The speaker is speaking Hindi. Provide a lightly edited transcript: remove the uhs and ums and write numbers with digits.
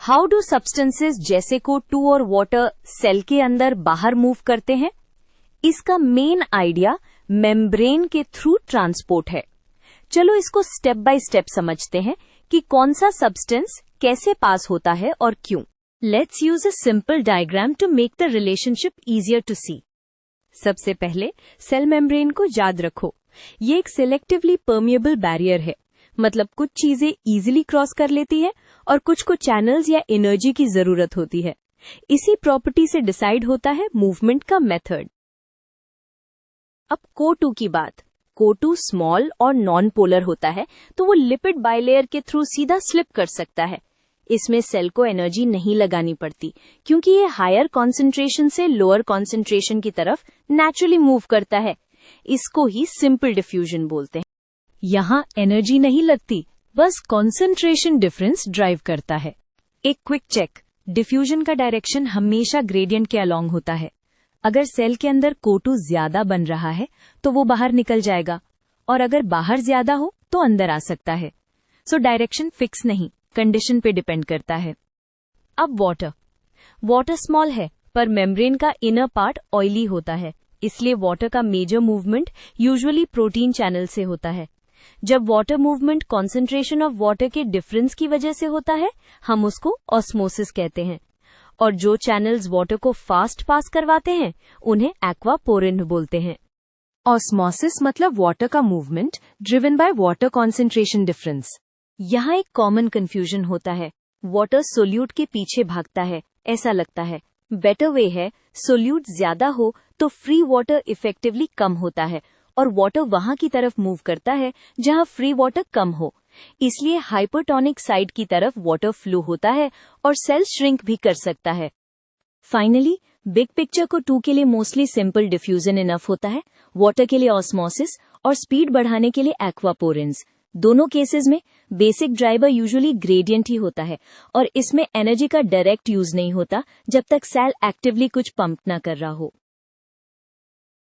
हाउ डू सब्सटेंसेस जैसे CO2 और वाटर सेल के अंदर बाहर मूव करते हैं? इसका मेन आइडिया मेम्ब्रेन के थ्रू ट्रांसपोर्ट है। चलो इसको स्टेप बाय स्टेप समझते हैं कि कौन सा सब्सटेंस कैसे पास होता है और क्यों। Let's use a simple diagram to make the relationship easier to see. सबसे पहले सेल मेम्ब्रेन को याद रखो। ये एक सिलेक्टिवली परमिएबल बैरियर है, मतलब कुछ चीजें इजीली क्रॉस कर लेती है और कुछ को चैनल्स या एनर्जी की जरूरत होती है। इसी प्रॉपर्टी से डिसाइड होता है मूवमेंट का मेथड। अब CO2 की बात। CO2 स्मॉल और नॉन पोलर होता है, तो वो लिपिड बाइलेयर के थ्रू सीधा स्लिप कर सकता है। इसमें सेल को एनर्जी नहीं लगानी पड़ती, क्योंकि ये हायर कॉन्सेंट्रेशन से लोअर कॉन्सेंट्रेशन की तरफ नेचुरली मूव करता है। इसको ही सिंपल डिफ्यूजन बोलते हैं। यहाँ एनर्जी नहीं लगती, बस कॉन्सेंट्रेशन डिफरेंस ड्राइव करता है। एक क्विक चेक, डिफ्यूजन का डायरेक्शन हमेशा ग्रेडियंट के अलोंग होता है। अगर सेल के अंदर CO2 ज्यादा बन रहा है तो वो बाहर निकल जाएगा, और अगर बाहर ज्यादा हो तो अंदर आ सकता है। सो डायरेक्शन फिक्स नहीं, कंडीशन पे डिपेंड करता है। अब वाटर स्मॉल है, पर मेम्ब्रेन का इनर पार्ट ऑयली होता है, इसलिए वाटर का major movement usually protein channel से होता है। जब water movement concentration of water के डिफरेंस की वजह से होता है, हम उसको ऑस्मोसिस कहते हैं। और जो चैनल्स वाटर को फास्ट पास करवाते हैं, उन्हें एक्वापोरिन बोलते हैं। ऑस्मोसिस मतलब वाटर का movement driven by water concentration difference. यहाँ एक कॉमन कंफ्यूजन होता है, वाटर सोल्यूट के पीछे भागता है ऐसा लगता है। बेटर वे है, सोल्यूट ज्यादा हो तो फ्री वाटर इफेक्टिवली कम होता है और वाटर वहां की तरफ मूव करता है जहां फ्री वाटर कम हो। इसलिए हाइपरटोनिक साइड की तरफ वाटर फ्लो होता है और सेल श्रिंक भी कर सकता है। फाइनली बिग पिक्चर को 2 के लिए मोस्टली सिंपल डिफ्यूजन इनफ होता है, वाटर के लिए ऑस्मोसिस और स्पीड बढ़ाने के लिए एक्वापोरिन्स। दोनों केसेस में बेसिक ड्राइवर यूजुअली ग्रेडियंट ही होता है और इसमें एनर्जी का डायरेक्ट यूज नहीं होता जब तक सेल एक्टिवली कुछ पंप ना कर रहा हो।